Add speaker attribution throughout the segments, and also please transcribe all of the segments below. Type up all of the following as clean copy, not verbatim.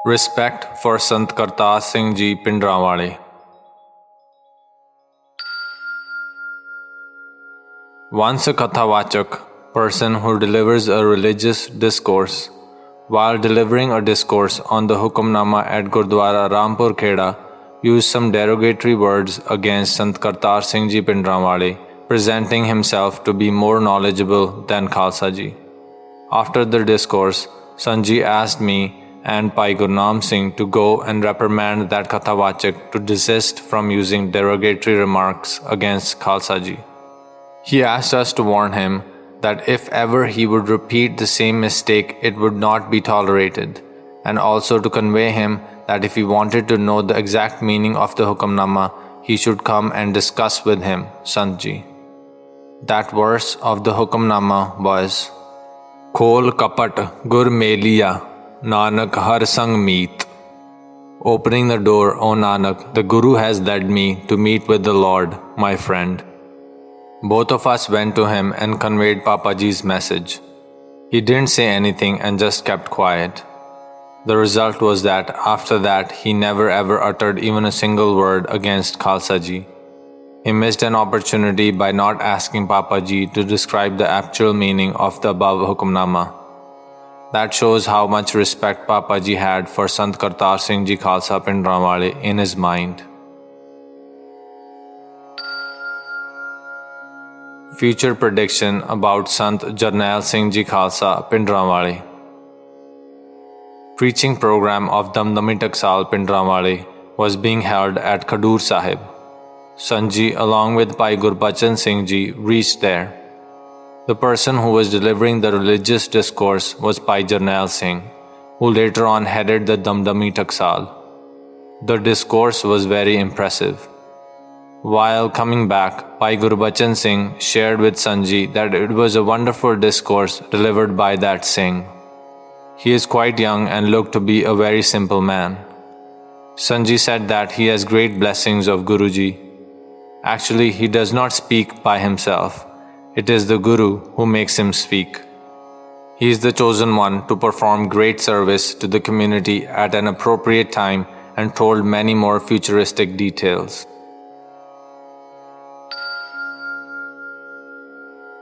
Speaker 1: Respect for Sant Kartar Singh Ji Bhinderanwale. Once a Kathavachak, person who delivers a religious discourse, while delivering a discourse on the Hukamnama at Gurdwara Rampur Kheda, used some derogatory words against Sant Kartar Singh Ji Bhinderanwale, presenting himself to be more knowledgeable than Khalsa Ji. After the discourse, Sant Ji asked me and Bhai Gurnaam Singh to go and reprimand that Kathavachak to desist from using derogatory remarks against Khalsa Ji. He asked us to warn him that if ever he would repeat the same mistake, it would not be tolerated, and also to convey him that if he wanted to know the exact meaning of the Hukamnama, he should come and discuss with him, Sant Ji. That verse of the Hukamnama was, Khol kapat gur meliya, Nanak har sang meet. Opening the door, O Nanak, the Guru has led me to meet with the Lord, my friend. Both of us went to him and conveyed Papaji's message. He didn't say anything and just kept quiet. The result was that after that he never ever uttered even a single word against Khalsa Ji. He missed an opportunity by not asking Papaji to describe the actual meaning of the above Hukamnama. That shows how much respect Papaji had for Sant Kartar Singh Ji Khalsa Bhinderanwale in his mind. Future prediction about Sant Jarnail Singh Ji Khalsa Bhinderanwale. Preaching program of Damdami Taksaal Bhinderanwale was being held at Khadur Sahib. Sant Ji along with Bhai Gurbachan Singh Ji reached there. The person who was delivering the religious discourse was Bhai Jarnail Singh, who later on headed the Damdami Taksaal. The discourse was very impressive. While coming back, Bhai Gurbachan Singh shared with Sant Ji that it was a wonderful discourse delivered by that Singh. He is quite young and looked to be a very simple man. Sant Ji said that he has great blessings of Guruji. Actually, he does not speak by himself. It is the Guru who makes him speak. He is the chosen one to perform great service to the community at an appropriate time and told many more futuristic details.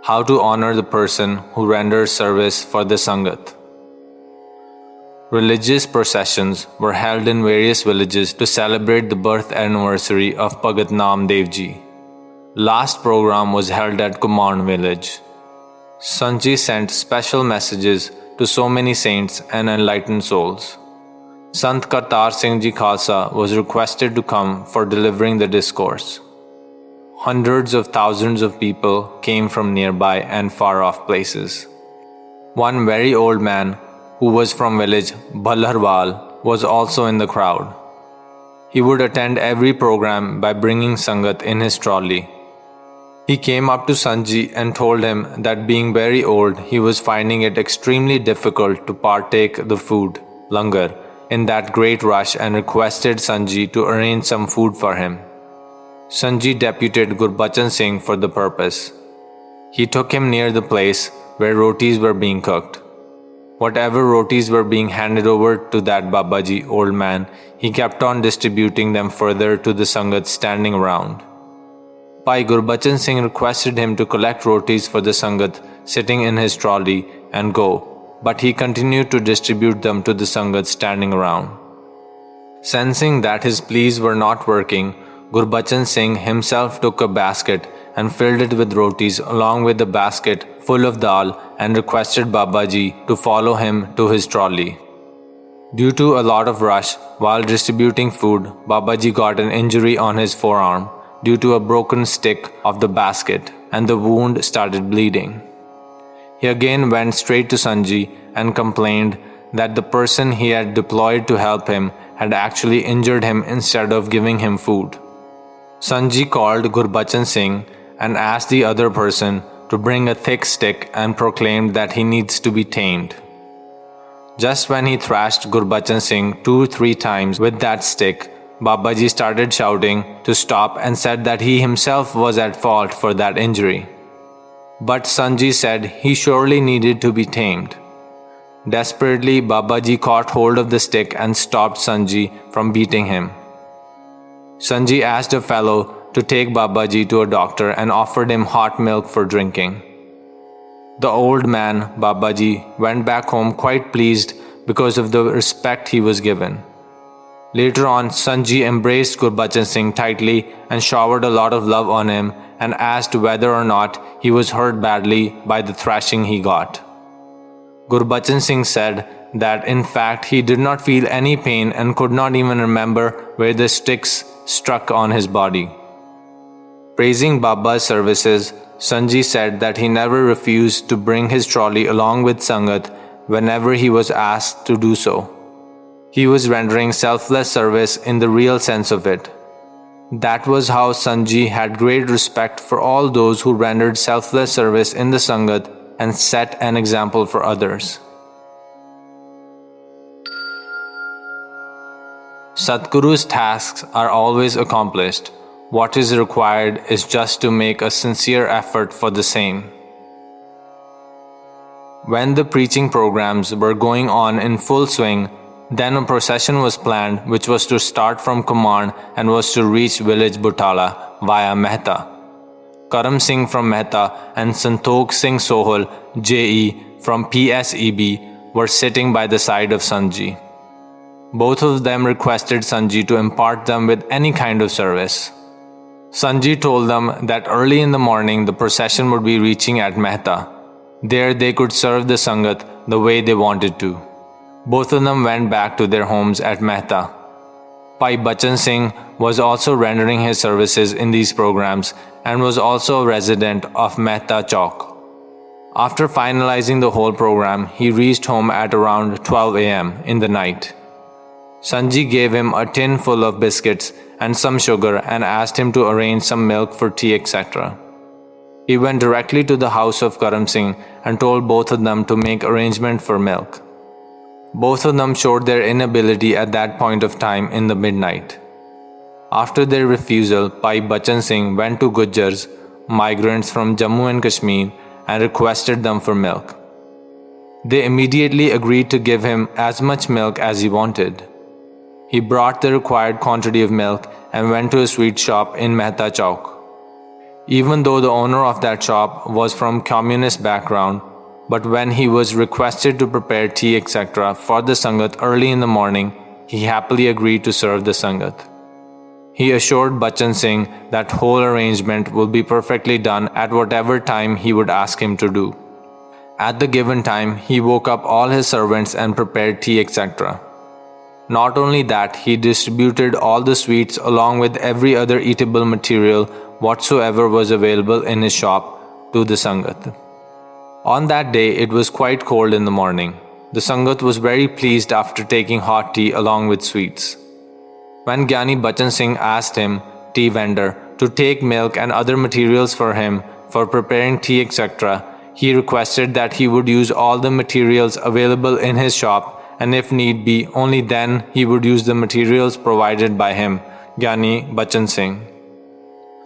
Speaker 1: How to honor the person who renders service for the Sangat. Religious processions were held in various villages to celebrate the birth anniversary of Bhagat Naam Dev Ji. Last program was held at Kumaon village. Sant Ji sent special messages to so many saints and enlightened souls. Sant Kartar Singh Ji Khalsa was requested to come for delivering the discourse. Hundreds of thousands of people came from nearby and far off places. One very old man who was from village Bariaranwale was also in the crowd. He would attend every program by bringing Sangat in his trolley. He came up to Sant Ji and told him that being very old, he was finding it extremely difficult to partake the food, langar, in that great rush and requested Sant Ji to arrange some food for him. Sant Ji deputed Gurbachan Singh for the purpose. He took him near the place where rotis were being cooked. Whatever rotis were being handed over to that Babaji, old man, he kept on distributing them further to the Sangat standing around. Bhai Gurbachan Singh requested him to collect rotis for the Sangat sitting in his trolley and go, but he continued to distribute them to the Sangat standing around. Sensing that his pleas were not working, Gurbachan Singh himself took a basket and filled it with rotis along with the basket full of dal and requested Babaji to follow him to his trolley. Due to a lot of rush while distributing food, Babaji got an injury on his forearm due to a broken stick of the basket and the wound started bleeding. He again went straight to Sant Ji and complained that the person he had deployed to help him had actually injured him instead of giving him food. Sant Ji called Gurbachan Singh and asked the other person to bring a thick stick and proclaimed that he needs to be tamed. Just when he thrashed Gurbachan Singh 2-3 times with that stick, Babaji started shouting to stop and said that he himself was at fault for that injury. But Sant Ji said he surely needed to be tamed. Desperately, Babaji caught hold of the stick and stopped Sant Ji from beating him. Sant Ji asked a fellow to take Babaji to a doctor and offered him hot milk for drinking. The old man, Babaji, went back home quite pleased because of the respect he was given. Later on, Sant Ji embraced Gurbachan Singh tightly and showered a lot of love on him and asked whether or not he was hurt badly by the thrashing he got. Gurbachan Singh said that in fact he did not feel any pain and could not even remember where the sticks struck on his body. Praising Baba's services, Sant Ji said that he never refused to bring his trolley along with Sangat whenever he was asked to do so. He was rendering selfless service in the real sense of it. That was how Sant Ji had great respect for all those who rendered selfless service in the Sangat and set an example for others. Satguru's tasks are always accomplished. What is required is just to make a sincere effort for the same. When the preaching programs were going on in full swing, then a procession was planned which was to start from Kumaon and was to reach village Butala via Mehta. Karam Singh from Mehta and Santokh Singh Sohal, JE from PSEB were sitting by the side of Sant Ji. Both of them requested Sant Ji to impart them with any kind of service. Sant Ji told them that early in the morning the procession would be reaching at Mehta. There they could serve the Sangat the way they wanted to. Both of them went back to their homes at Mehta. Bhai Bachan Singh was also rendering his services in these programs and was also a resident of Mehta Chowk. After finalizing the whole program, he reached home at around 12 a.m. in the night. Sant Ji gave him a tin full of biscuits and some sugar and asked him to arrange some milk for tea, etc. He went directly to the house of Karam Singh and told both of them to make arrangement for milk. Both of them showed their inability at that point of time in the midnight. After their refusal, Bhai Bachan Singh went to Gujjars, migrants from Jammu and Kashmir, and requested them for milk. They immediately agreed to give him as much milk as he wanted. He brought the required quantity of milk and went to a sweet shop in Mehta Chowk. Even though the owner of that shop was from communist background, but when he was requested to prepare tea, etc. for the Sangat early in the morning, he happily agreed to serve the Sangat. He assured Bachan Singh that whole arrangement will be perfectly done at whatever time he would ask him to do. At the given time, he woke up all his servants and prepared tea, etc. Not only that, he distributed all the sweets along with every other eatable material whatsoever was available in his shop to the Sangat. On that day, it was quite cold in the morning. The Sangat was very pleased after taking hot tea along with sweets. When Giani Bachan Singh asked him, tea vendor, to take milk and other materials for him for preparing tea, etc., he requested that he would use all the materials available in his shop, and if need be, only then he would use the materials provided by him, Giani Bachan Singh.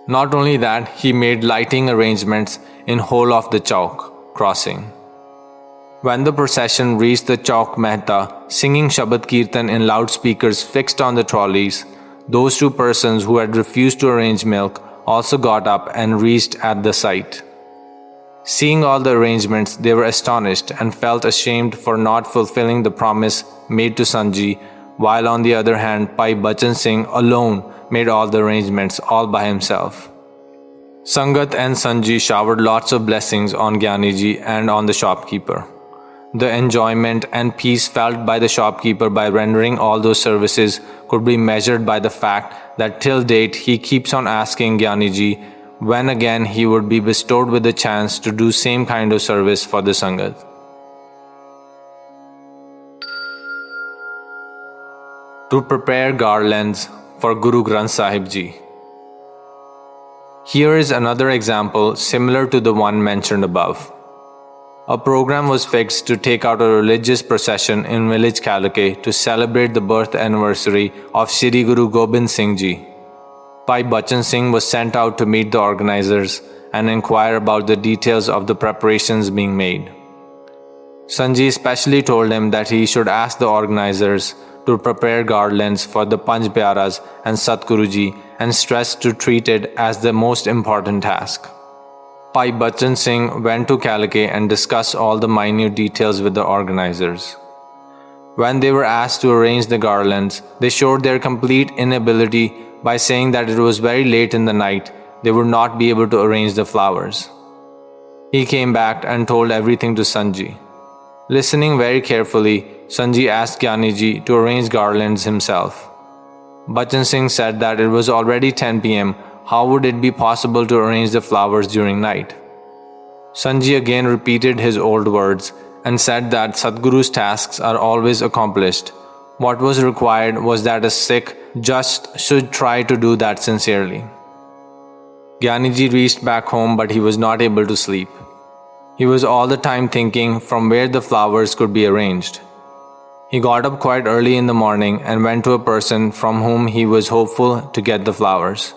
Speaker 1: Not only that, he made lighting arrangements in whole of the Chowk crossing. When the procession reached the Chowk Mehta, singing Shabad Kirtan in loudspeakers fixed on the trolleys, those two persons who had refused to arrange milk also got up and reached at the site. Seeing all the arrangements, they were astonished and felt ashamed for not fulfilling the promise made to Sant Ji, while on the other hand, Bhai Bachan Singh alone made all the arrangements all by himself. Sangat and Sant Ji showered lots of blessings on Giani Ji and on the shopkeeper. The enjoyment and peace felt by the shopkeeper by rendering all those services could be measured by the fact that till date he keeps on asking Giani Ji when again he would be bestowed with the chance to do same kind of service for the Sangat. To prepare garlands for Guru Granth Sahib Ji. Here is another example similar to the one mentioned above. A program was fixed to take out a religious procession in village Kaee to celebrate the birth anniversary of Shri Guru Gobind Singh Ji. Bhai Bachan Singh was sent out to meet the organizers and inquire about the details of the preparations being made. Sant Ji especially told him that he should ask the organizers to prepare garlands for the Panj Pyaras and Satguru Ji and stressed to treat it as the most important task. Bhai Bachan Singh went to Kaee and discussed all the minute details with the organizers. When they were asked to arrange the garlands, they showed their complete inability by saying that it was very late in the night, they would not be able to arrange the flowers. He came back and told everything to Sant Ji. Listening very carefully, Sant Ji asked Giani Ji to arrange garlands himself. Bachan Singh said that it was already 10 p.m. How would it be possible to arrange the flowers during night? Sant Ji again repeated his old words and said that Sadguru's tasks are always accomplished. What was required was that a Sikh just should try to do that sincerely. Giani Ji reached back home, but he was not able to sleep. He was all the time thinking from where the flowers could be arranged. He got up quite early in the morning and went to a person from whom he was hopeful to get the flowers.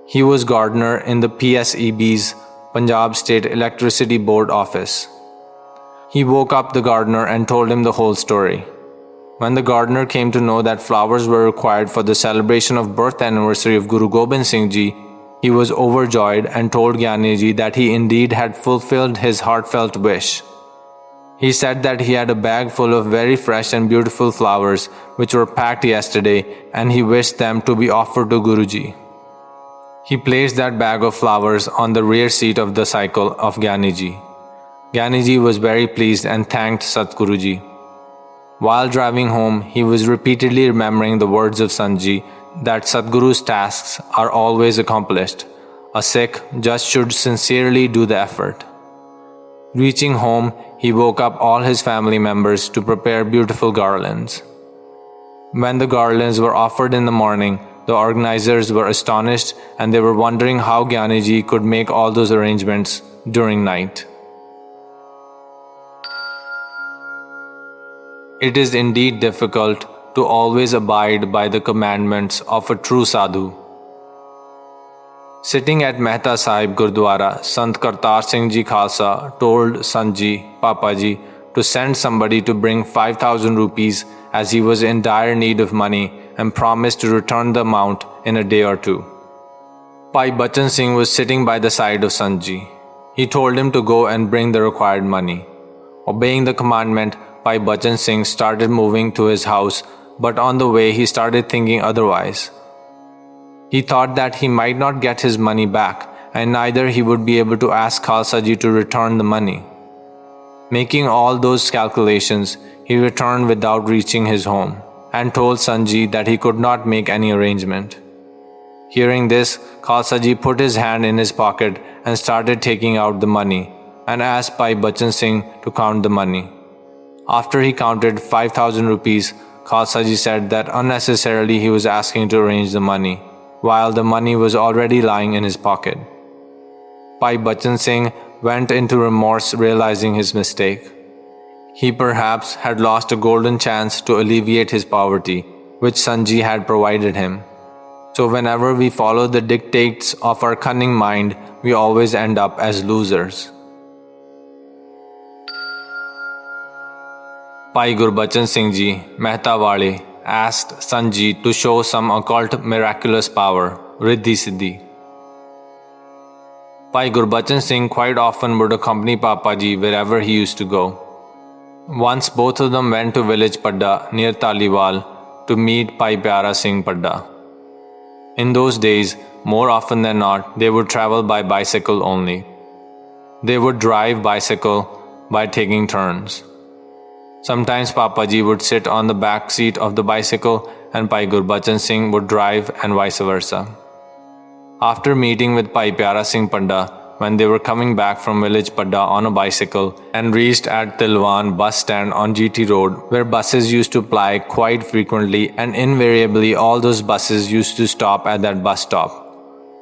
Speaker 1: He was gardener in the PSEB's Punjab State Electricity Board office. He woke up the gardener and told him the whole story. When the gardener came to know that flowers were required for the celebration of birth anniversary of Guru Gobind Singh Ji, he was overjoyed and told Giani Ji that he indeed had fulfilled his heartfelt wish. He said that he had a bag full of very fresh and beautiful flowers which were packed yesterday and he wished them to be offered to Guruji. He placed that bag of flowers on the rear seat of the cycle of Giani Ji. Giani Ji was very pleased and thanked Satguru Ji. While driving home, he was repeatedly remembering the words of Sant Ji that Sadguru's tasks are always accomplished. A Sikh just should sincerely do the effort. Reaching home, he woke up all his family members to prepare beautiful garlands. When the garlands were offered in the morning, the organizers were astonished and they were wondering how Giani Ji could make all those arrangements during night. It is indeed difficult to always abide by the commandments of a true sadhu. Sitting at Mehta Sahib Gurdwara, Sant Kartar Singh Ji Khalsa told Sant Ji, Papa Ji, to send somebody to bring 5,000 rupees as he was in dire need of money and promised to return the amount in a day or two. Bhai Bachan Singh was sitting by the side of Sant Ji. He told him to go and bring the required money. Obeying the commandment, Bhai Bachan Singh started moving to his house, but on the way he started thinking otherwise. He thought that he might not get his money back and neither he would be able to ask Khalsa Ji to return the money. Making all those calculations, he returned without reaching his home and told Sant Ji that he could not make any arrangement. Hearing this, Khalsa Ji put his hand in his pocket and started taking out the money and asked Bhai Bachan Singh to count the money. After he counted 5,000 rupees, Khalsa Ji said that unnecessarily he was asking to arrange the money, while the money was already lying in his pocket. Bhai Bachan Singh went into remorse realizing his mistake. He perhaps had lost a golden chance to alleviate his poverty, which Sant Ji had provided him. So whenever we follow the dictates of our cunning mind, we always end up as losers. Bhai Gurbachan Singh Ji, Mehta-wale, asked Sant Ji to show some occult miraculous power, Riddhi Siddhi. Bhai Gurbachan Singh quite often would accompany Papa Ji wherever he used to go. Once both of them went to village Padda near Taliwal to meet Bhai Piara Singh Padda. In those days, more often than not, they would travel by bicycle only. They would drive bicycle by taking turns. Sometimes Papa Ji would sit on the back seat of the bicycle and Bhai Gurbachan Singh would drive and vice versa. After meeting with Bhai Piara Singh Padda, when they were coming back from village Padda on a bicycle and reached at Tilwan bus stand on GT Road where buses used to ply quite frequently and invariably all those buses used to stop at that bus stop.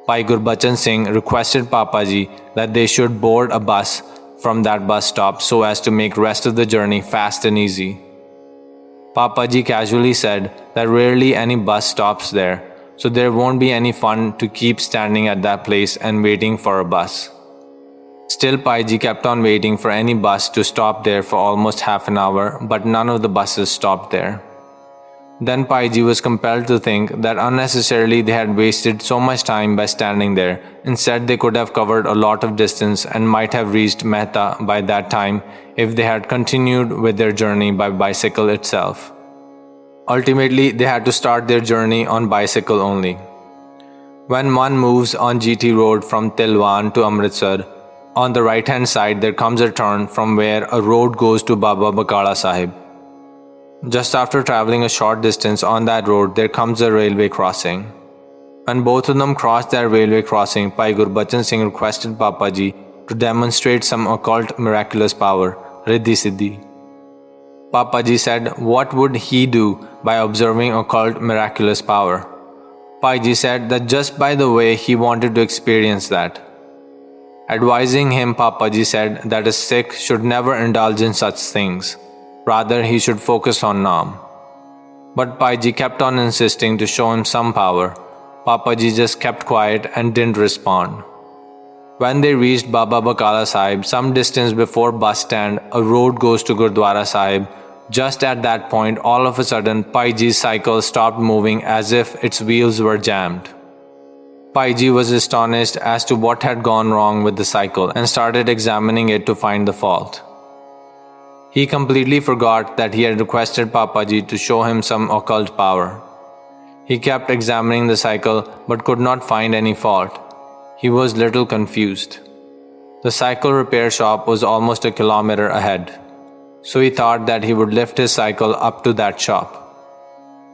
Speaker 1: Bhai Gurbachan Singh requested Papa Ji that they should board a bus from that bus stop so as to make rest of the journey fast and easy. Papa Ji casually said that rarely any bus stops there, so there won't be any fun to keep standing at that place and waiting for a bus. Still, Bhai Ji kept on waiting for any bus to stop there for almost half an hour, but none of the buses stopped there. Then Bhai Ji was compelled to think that unnecessarily they had wasted so much time by standing there. Instead, they could have covered a lot of distance and might have reached Mehta by that time if they had continued with their journey by bicycle itself. Ultimately, they had to start their journey on bicycle only. When one moves on GT road from Tilwan to Amritsar, on the right hand side there comes a turn from where a road goes to Baba Bakala Sahib. Just after travelling a short distance on that road, there comes a railway crossing. When both of them crossed that railway crossing, Bhai Gurbachan Singh requested Papa Ji to demonstrate some occult miraculous power, Riddhi Siddhi. Papa Ji said what would he do by observing occult miraculous power? Bhai Ji said that just by the way he wanted to experience that. Advising him, Papa Ji said that a Sikh should never indulge in such things. Rather, he should focus on Naam. But Bhai Ji kept on insisting to show him some power. Papa Ji just kept quiet and didn't respond. When they reached Baba Bakala Sahib, some distance before bus stand, a road goes to Gurdwara Sahib. Just at that point, all of a sudden, Bhai Ji's cycle stopped moving as if its wheels were jammed. Bhai Ji was astonished as to what had gone wrong with the cycle and started examining it to find the fault. He completely forgot that he had requested Papa Ji to show him some occult power. He kept examining the cycle but could not find any fault. He was little confused. The cycle repair shop was almost a kilometer ahead, so he thought that he would lift his cycle up to that shop.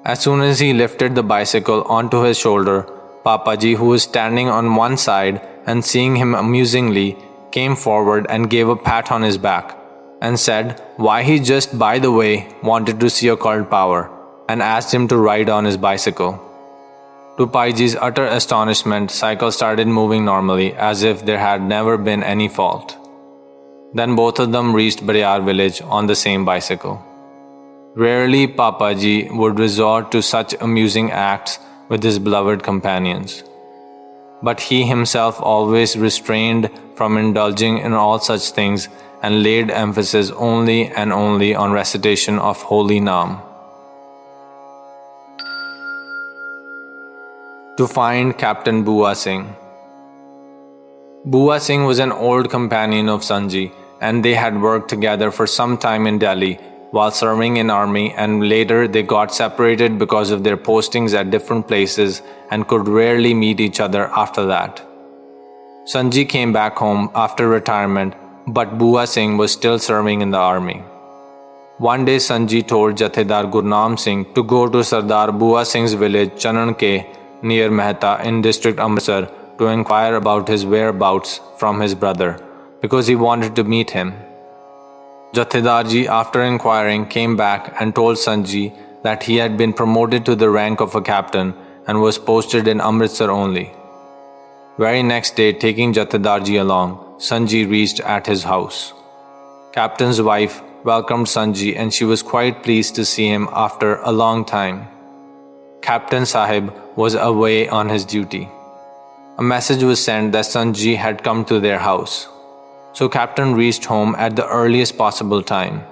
Speaker 1: As soon as he lifted the bicycle onto his shoulder, Papa Ji, who was standing on one side and seeing him amusingly, came forward and gave a pat on his back and said why he just by the way wanted to see occult power and asked him to ride on his bicycle. To Bhai Ji's utter astonishment, cycle started moving normally as if there had never been any fault. Then both of them reached Bariar village on the same bicycle. Rarely Papa Ji would resort to such amusing acts with his beloved companions. But he himself always restrained from indulging in all such things and laid emphasis only and only on recitation of holy Naam. To find Captain Bua Singh. Bua Singh was an old companion of Sant Ji, and they had worked together for some time in Delhi while serving in army, and later they got separated because of their postings at different places and could rarely meet each other after that. Sant Ji came back home after retirement, but Bua Singh was still serving in the army. One day Sant Ji told Jathedar Gurnam Singh to go to Sardar Bua Singh's village Kaee near Mehta in district Amritsar to inquire about his whereabouts from his brother, because he wanted to meet him. Jathedar Ji, after inquiring, came back and told Sant Ji that he had been promoted to the rank of a captain and was posted in Amritsar only. Very next day, taking Jathedar Ji along, Sant Ji reached at his house. Captain's wife welcomed Sant Ji and she was quite pleased to see him after a long time. Captain Sahib was away on his duty. A message was sent that Sant Ji had come to their house. So Captain reached home at the earliest possible time.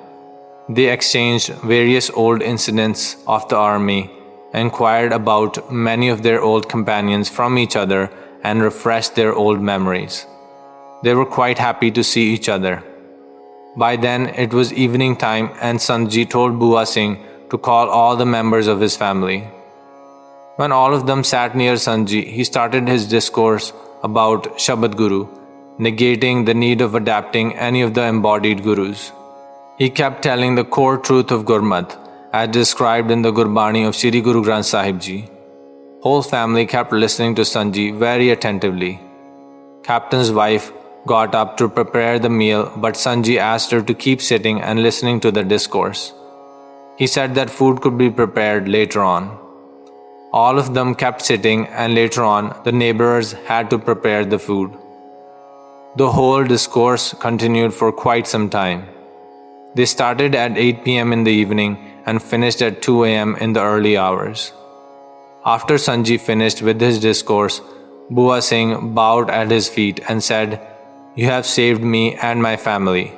Speaker 1: They exchanged various old incidents of the army, inquired about many of their old companions from each other, and refreshed their old memories. They were quite happy to see each other. By then it was evening time and Sant Ji told Bua Singh to call all the members of his family. When all of them sat near Sant Ji, he started his discourse about Shabad Guru, negating the need of adapting any of the embodied gurus. He kept telling the core truth of Gurmat, as described in the Gurbani of Shri Guru Granth Sahib Ji. Whole family kept listening to Sant Ji very attentively. Captain's wife got up to prepare the meal, but Sant Ji asked her to keep sitting and listening to the discourse. He said that food could be prepared later on. All of them kept sitting, and later on the neighbors had to prepare the food. The whole discourse continued for quite some time. They started at 8 p.m. in the evening and finished at 2 a.m. in the early hours. After Sant Ji finished with his discourse, Bua Singh bowed at his feet and said, You have saved me and my family.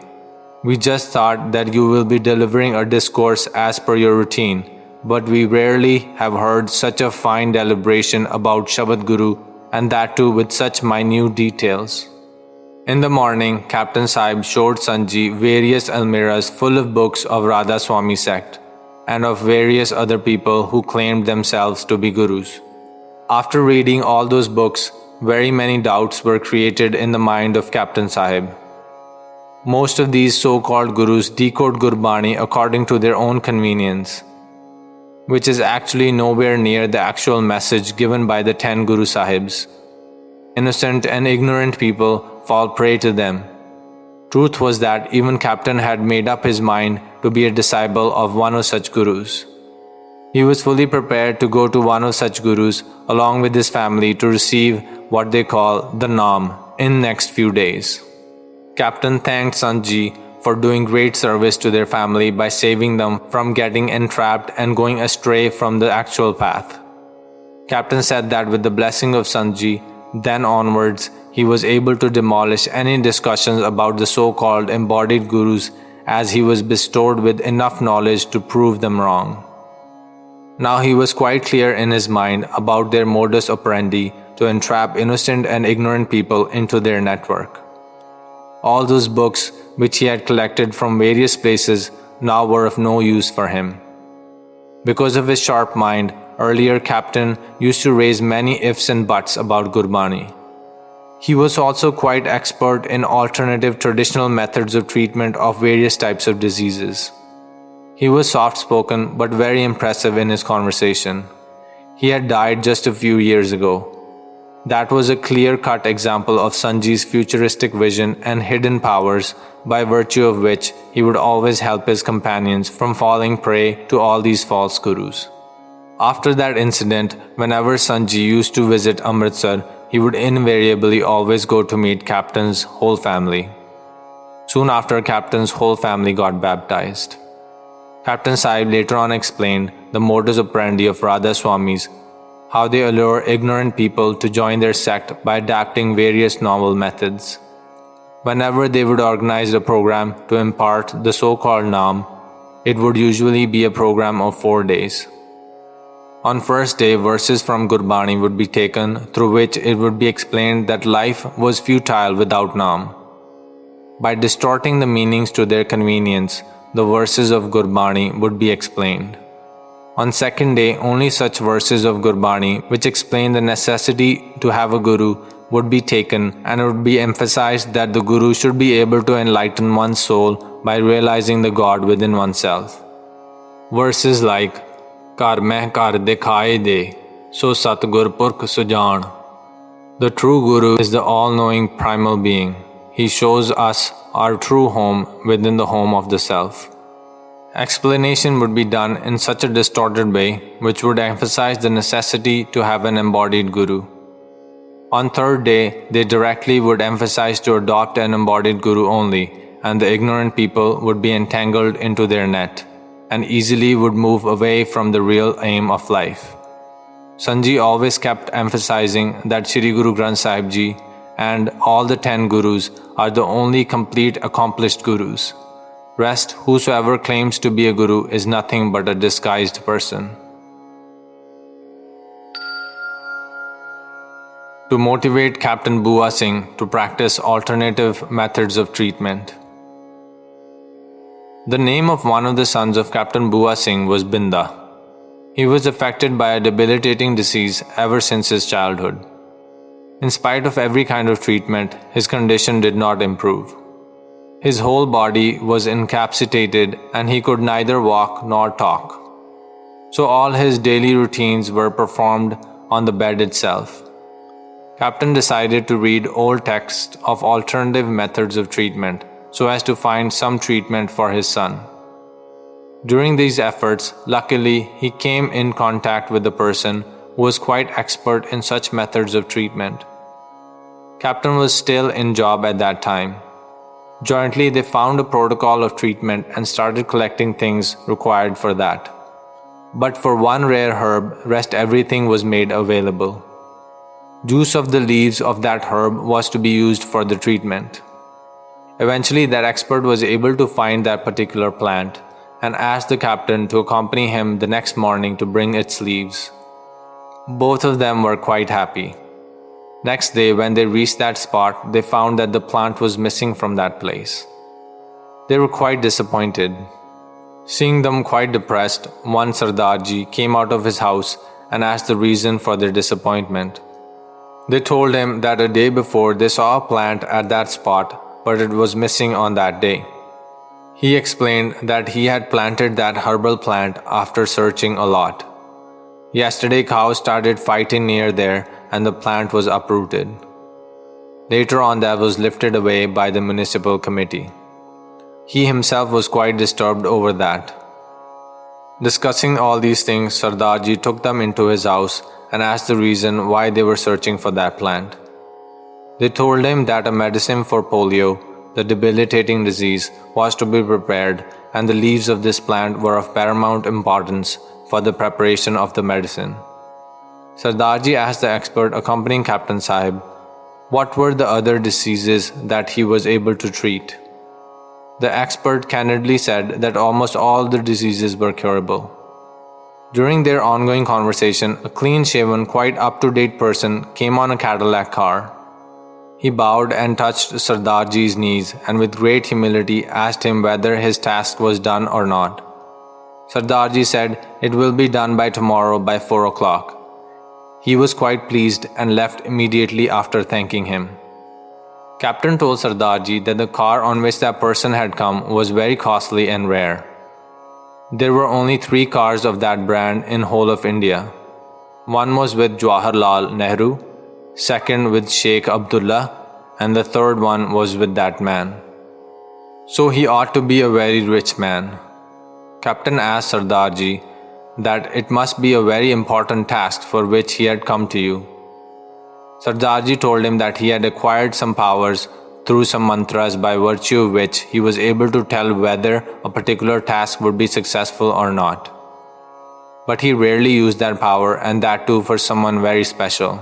Speaker 1: We just thought that you will be delivering a discourse as per your routine, but we rarely have heard such a fine deliberation about Shabad Guru, and that too with such minute details. In the morning, Captain Sahib showed Sant Ji various almirahs full of books of Radha Swami sect and of various other people who claimed themselves to be gurus. After reading all those books, very many doubts were created in the mind of Captain Sahib. Most of these so-called gurus decode Gurbani according to their own convenience, which is actually nowhere near the actual message given by the 10 Guru Sahibs. Innocent and ignorant people fall prey to them. Truth was that even Captain had made up his mind to be a disciple of one of such gurus. He was fully prepared to go to one of such gurus along with his family to receive what they call the Naam in next few days. Captain thanked Sant Ji for doing great service to their family by saving them from getting entrapped and going astray from the actual path. Captain said that with the blessing of Sant Ji, then onwards, he was able to demolish any discussions about the so-called embodied gurus, as he was bestowed with enough knowledge to prove them wrong. Now he was quite clear in his mind about their modus operandi to entrap innocent and ignorant people into their network. All those books which he had collected from various places now were of no use for him. Because of his sharp mind, earlier Captain used to raise many ifs and buts about Gurbani. He was also quite expert in alternative traditional methods of treatment of various types of diseases. He was soft-spoken but very impressive in his conversation. He had died just a few years ago. That was a clear-cut example of Sant Ji's futuristic vision and hidden powers, by virtue of which he would always help his companions from falling prey to all these false gurus. After that incident, whenever Sant Ji used to visit Amritsar, he would invariably always go to meet Captain's whole family. Soon after, Captain's whole family got baptized. Captain Sahib later on explained the modus operandi of Radha Swamis, how they allure ignorant people to join their sect by adapting various novel methods. Whenever they would organize a program to impart the so-called Naam, it would usually be a program of 4 days. On first day, verses from Gurbani would be taken, through which it would be explained that life was futile without Naam. By distorting the meanings to their convenience, the verses of Gurbani would be explained. On second day, only such verses of Gurbani which explain the necessity to have a guru would be taken, and it would be emphasized that the guru should be able to enlighten one's soul by realizing the God within oneself. Verses like Kar meh kar de Kaee de, so Satgur purkh sujaan. The true Guru is the all-knowing primal being. He shows us our true home within the home of the self. Explanation would be done in such a distorted way which would emphasize the necessity to have an embodied Guru. On third day, they directly would emphasize to adopt an embodied Guru only, and the ignorant people would be entangled into their net and easily would move away from the real aim of life. Sant Ji always kept emphasizing that Shri Guru Granth Sahib Ji and all the 10 Gurus are the only complete accomplished Gurus. Rest, whosoever claims to be a Guru is nothing but a disguised person. To motivate Captain Bua Singh to practice alternative methods of treatment. The name of one of the sons of Captain Bua Singh was Binda. He was affected by a debilitating disease ever since his childhood. In spite of every kind of treatment, his condition did not improve. His whole body was incapacitated and he could neither walk nor talk. So all his daily routines were performed on the bed itself. Captain decided to read old texts of alternative methods of treatment so as to find some treatment for his son. During these efforts, luckily, he came in contact with a person who was quite expert in such methods of treatment. Captain was still in job at that time. Jointly, they found a protocol of treatment and started collecting things required for that. But for one rare herb, rest everything was made available. Juice of the leaves of that herb was to be used for the treatment. Eventually, that expert was able to find that particular plant and asked the captain to accompany him the next morning to bring its leaves. Both of them were quite happy. Next day, when they reached that spot, they found that the plant was missing from that place. They were quite disappointed. Seeing them quite depressed, one Sardar Ji came out of his house and asked the reason for their disappointment. They told him that a day before they saw a plant at that spot, but it was missing on that day. He explained that he had planted that herbal plant after searching a lot. Yesterday, cows started fighting near there and the plant was uprooted. Later on, that was lifted away by the municipal committee. He himself was quite disturbed over that. Discussing all these things, Sardar Ji took them into his house and asked the reason why they were searching for that plant. They told him that a medicine for polio, the debilitating disease, was to be prepared, and the leaves of this plant were of paramount importance for the preparation of the medicine. Sardar Ji asked the expert accompanying Captain Sahib what were the other diseases that he was able to treat. The expert candidly said that almost all the diseases were curable. During their ongoing conversation, a clean-shaven, quite up-to-date person came on a Cadillac car. He bowed and touched Sardar Ji's knees and with great humility asked him whether his task was done or not. Sardar Ji said, "It will be done by tomorrow by 4 o'clock. He was quite pleased and left immediately after thanking him. Captain told Sardar Ji that the car on which that person had come was very costly and rare. There were only 3 cars of that brand in whole of India. One was with Jawaharlal Nehru, second with Sheikh Abdullah, and the third one was with that man. So he ought to be a very rich man." Captain asked Sardar Ji that it must be a very important task for which he had come to you. Sardar Ji told him that he had acquired some powers through some mantras by virtue of which he was able to tell whether a particular task would be successful or not. But he rarely used that power, and that too for someone very special.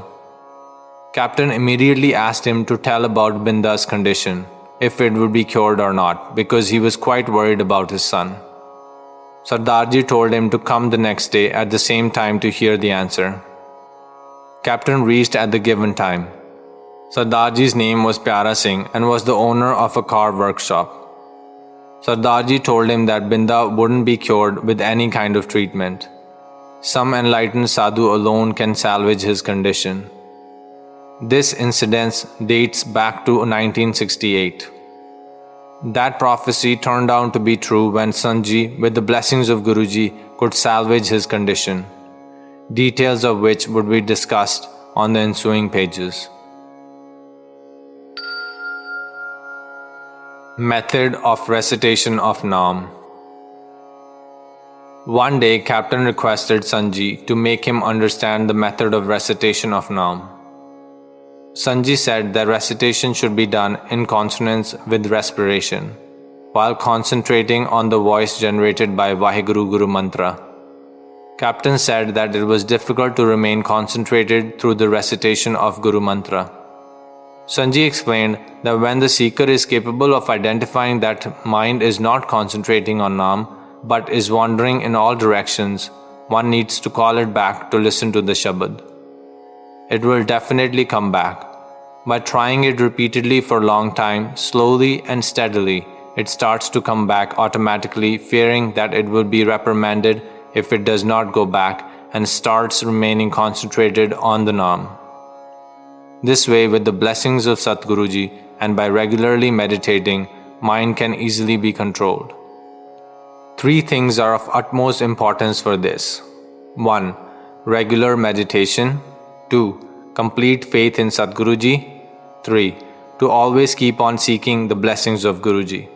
Speaker 1: Captain immediately asked him to tell about Binda's condition, if it would be cured or not, because he was quite worried about his son. Sardar Ji told him to come the next day at the same time to hear the answer. Captain reached at the given time. Sardar Ji's name was Piara Singh and was the owner of a car workshop. Sardar Ji told him that Binda wouldn't be cured with any kind of treatment. Some enlightened Sadhu alone can salvage his condition. This incident dates back to 1968. That prophecy turned out to be true when Sant Ji, with the blessings of Guruji, could salvage his condition, details of which would be discussed on the ensuing pages. Method of Recitation of Naam. One day, Captain requested Sant Ji to make him understand the method of recitation of Naam. Sant Ji said that recitation should be done in consonance with respiration, while concentrating on the voice generated by Vaheguru Guru Mantra. Captain said that it was difficult to remain concentrated through the recitation of Guru Mantra. Sant Ji explained that when the seeker is capable of identifying that mind is not concentrating on Naam, but is wandering in all directions, one needs to call it back to listen to the Shabad. It will definitely come back. By trying it repeatedly for a long time, slowly and steadily, it starts to come back automatically, fearing that it will be reprimanded if it does not go back, and starts remaining concentrated on the Naam. This way, with the blessings of Satguruji and by regularly meditating, mind can easily be controlled. 3 things are of utmost importance for this. 1. Regular meditation. 2. Complete faith in Satguruji. 3. To always keep on seeking the blessings of Guruji.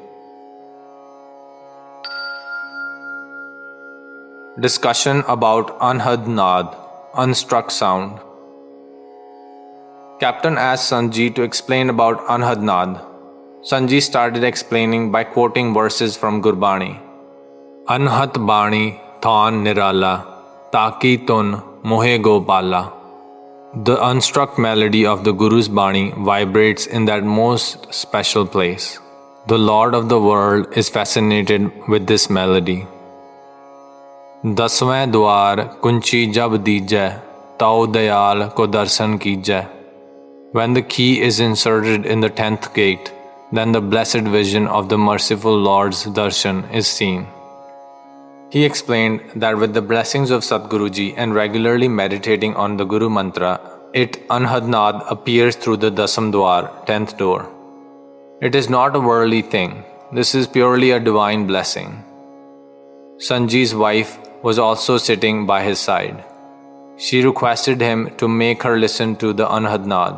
Speaker 1: Discussion about Anhad Naad, unstruck sound. Captain asked Sant Ji to explain about Anhad Naad. Sant Ji started explaining by quoting verses from Gurbani. Anhat Bani Than Nirala, Taki Tun Mohe Gopala. The unstruck melody of the Guru's Bani vibrates in that most special place. The Lord of the world is fascinated with this melody. Dasवें द्वार कुंची जब दीजै, ताओ दयाल को दर्शन कीजै. When the key is inserted in the 10th gate, then the blessed vision of the merciful Lord's darshan is seen. He explained that with the blessings of Satguruji and regularly meditating on the Guru Mantra, Anhad Naad appears through the Dasam Dwar, 10th door. It is not a worldly thing. This is purely a divine blessing. Sant Ji's wife was also sitting by his side. She requested him to make her listen to the Anhad Naad.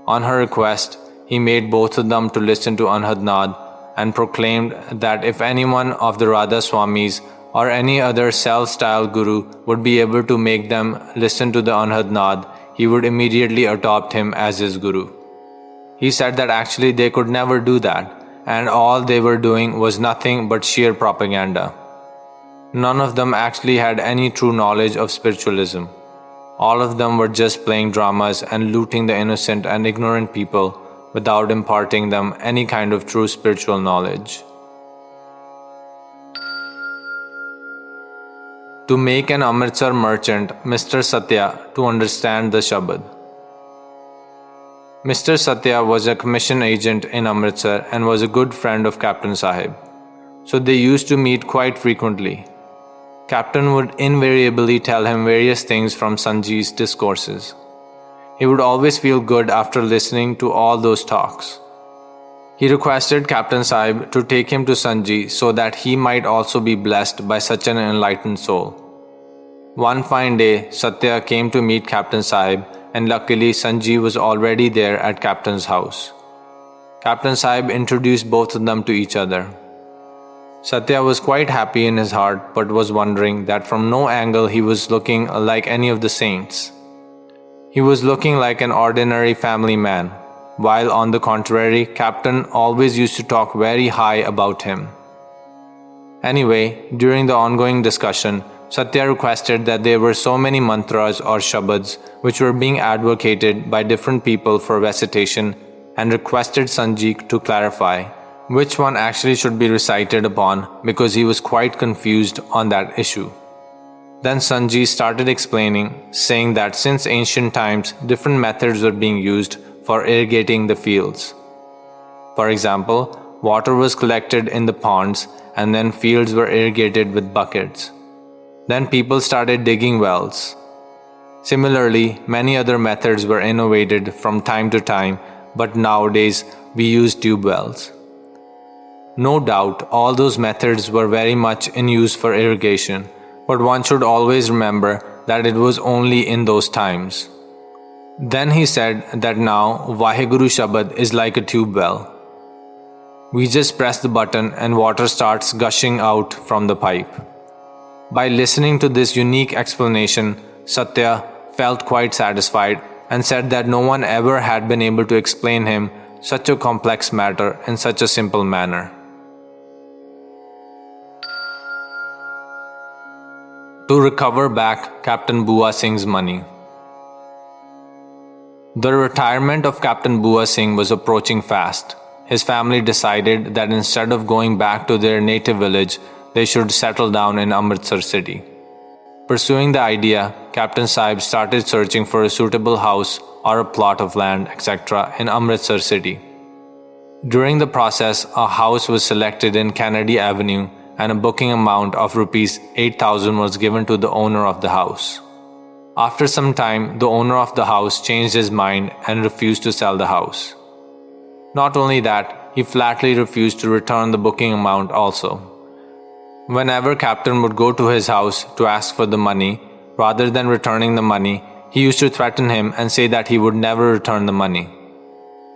Speaker 1: On her request, he made both of them to listen to Anhad Naad and proclaimed that if anyone of the Radha Swamis or any other self-styled guru would be able to make them listen to the Anhad Naad, he would immediately adopt him as his guru. He said that actually they could never do that, and all they were doing was nothing but sheer propaganda. None of them actually had any true knowledge of spiritualism. All of them were just playing dramas and looting the innocent and ignorant people without imparting them any kind of true spiritual knowledge. To make an Amritsar merchant, Mr. Satya, to understand the Shabad. Mr. Satya was a commission agent in Amritsar and was a good friend of Captain Sahib, so they used to meet quite frequently. Captain would invariably tell him various things from Sant Ji's discourses. He would always feel good after listening to all those talks. He requested Captain Sahib to take him to Sant Ji so that he might also be blessed by such an enlightened soul. One fine day, Satya came to meet Captain Sahib, and luckily Sant Ji was already there at Captain's house. Captain Sahib introduced both of them to each other. Satya was quite happy in his heart but was wondering that from no angle he was looking like any of the saints. He was looking like an ordinary family man, while on the contrary, Captain always used to talk very high about him. Anyway, during the ongoing discussion, Satya requested that there were so many mantras or shabads which were being advocated by different people for recitation and requested Sant Ji to clarify which one actually should be recited upon because he was quite confused on that issue. Then Sant Ji started explaining, saying that since ancient times, different methods were being used for irrigating the fields. For example, water was collected in the ponds and then fields were irrigated with buckets. Then people started digging wells. Similarly, many other methods were innovated from time to time, but nowadays we use tube wells. No doubt, all those methods were very much in use for irrigation, but one should always remember that it was only in those times. Then he said that now Vaheguru Shabad is like a tube well. We just press the button and water starts gushing out from the pipe. By listening to this unique explanation, Satya felt quite satisfied and said that no one ever had been able to explain him such a complex matter in such a simple manner. To recover back Captain Bua Singh's money. The retirement of Captain Bua Singh was approaching fast. His family decided that instead of going back to their native village, they should settle down in Amritsar city. Pursuing the idea, Captain Sahib started searching for a suitable house or a plot of land, etc. in Amritsar city. During the process, a house was selected in Kennedy Avenue and a booking amount of Rs 8,000 was given to the owner of the house. After some time, the owner of the house changed his mind and refused to sell the house. Not only that, he flatly refused to return the booking amount also. Whenever Captain would go to his house to ask for the money, rather than returning the money, he used to threaten him and say that he would never return the money.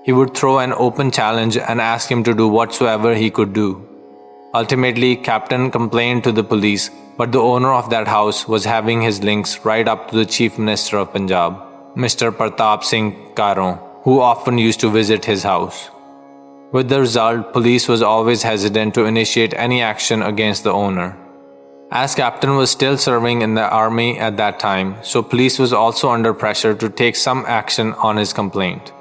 Speaker 1: He would throw an open challenge and ask him to do whatsoever he could do. Ultimately, Captain complained to the police, but the owner of that house was having his links right up to the Chief Minister of Punjab, Mr. Pratap Singh Karon, who often used to visit his house. With the result, police was always hesitant to initiate any action against the owner. As Captain was still serving in the army at that time, so police was also under pressure to take some action on his complaint.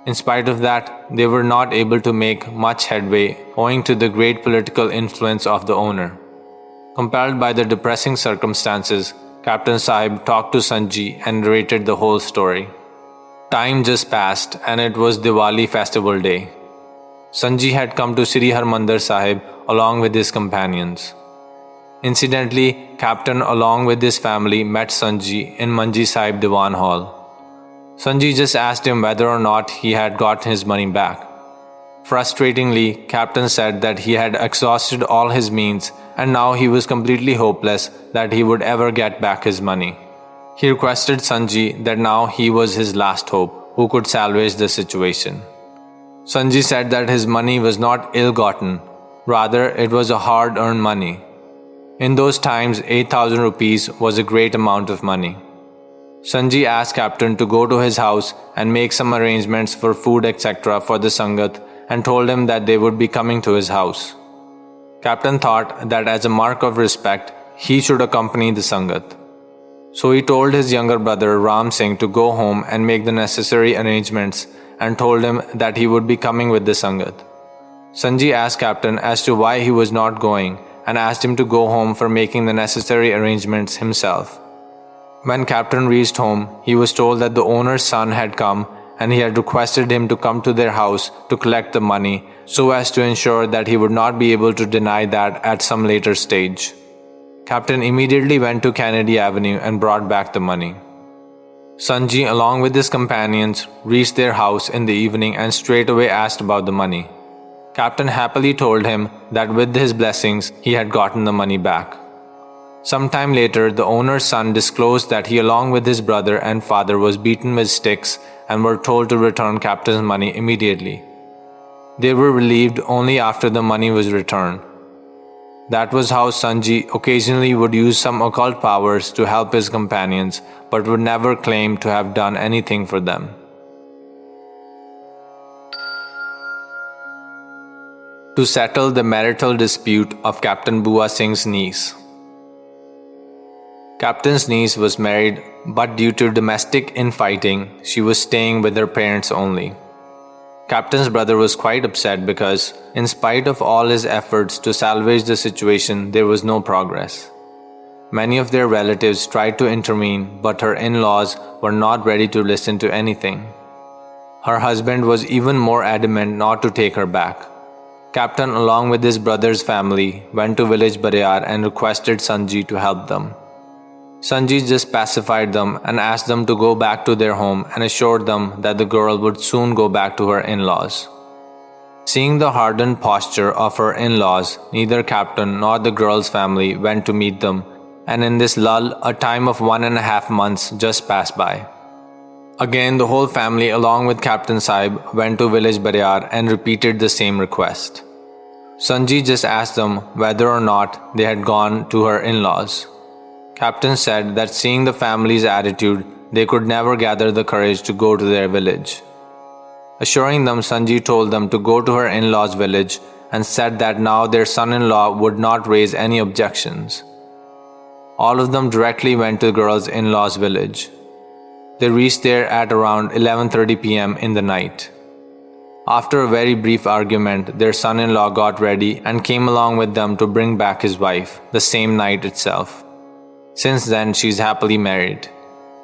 Speaker 1: In spite of that, they were not able to make much headway owing to the great political influence of the owner. Compelled by the depressing circumstances, Captain Sahib talked to Sant Ji and narrated the whole story. Time just passed and it was Diwali festival day. Sant Ji had come to Sri Harmandir Sahib along with his companions. Incidentally, Captain along with his family met Sant Ji in Manji Sahib Diwan Hall. Sant Ji just asked him whether or not he had gotten his money back. Frustratingly, Captain said that he had exhausted all his means and now he was completely hopeless that he would ever get back his money. He requested Sant Ji that now he was his last hope, who could salvage the situation. Sant Ji said that his money was not ill-gotten, rather it was a hard-earned money. In those times, 8,000 rupees was a great amount of money. Sant Ji asked Captain to go to his house and make some arrangements for food etc. for the Sangat and told him that they would be coming to his house. Captain thought that as a mark of respect, he should accompany the Sangat. So he told his younger brother Ram Singh to go home and make the necessary arrangements and told him that he would be coming with the Sangat. Sant Ji asked Captain as to why he was not going and asked him to go home for making the necessary arrangements himself. When Captain reached home, he was told that the owner's son had come and he had requested him to come to their house to collect the money so as to ensure that he would not be able to deny that at some later stage. Captain immediately went to Kennedy Avenue and brought back the money. Sant Ji along with his companions reached their house in the evening and straightaway asked about the money. Captain happily told him that with his blessings he had gotten the money back. Sometime later, the owner's son disclosed that he along with his brother and father was beaten with sticks and were told to return Captain's money immediately. They were relieved only after the money was returned. That was how Sant Ji occasionally would use some occult powers to help his companions, but would never claim to have done anything for them. To settle the marital dispute of Captain Bua Singh's niece. Captain's niece was married, but due to domestic infighting, she was staying with her parents only. Captain's brother was quite upset because, in spite of all his efforts to salvage the situation, there was no progress. Many of their relatives tried to intervene, but her in-laws were not ready to listen to anything. Her husband was even more adamant not to take her back. Captain, along with his brother's family, went to village Bariar and requested Sant Ji to help them. Sant Ji just pacified them and asked them to go back to their home and assured them that the girl would soon go back to her in-laws. Seeing the hardened posture of her in-laws, neither Captain nor the girl's family went to meet them, and in this lull, a time of 1.5 months just passed by. Again, the whole family along with Captain Sahib went to village Bariar and repeated the same request. Sant Ji just asked them whether or not they had gone to her in-laws. Captain said that seeing the family's attitude, they could never gather the courage to go to their village. Assuring them, Sant Ji told them to go to her in-laws' village and said that now their son-in-law would not raise any objections. All of them directly went to the girl's in-laws' village. They reached there at around 11:30 p.m. in the night. After a very brief argument, their son-in-law got ready and came along with them to bring back his wife the same night itself. Since then, she's happily married.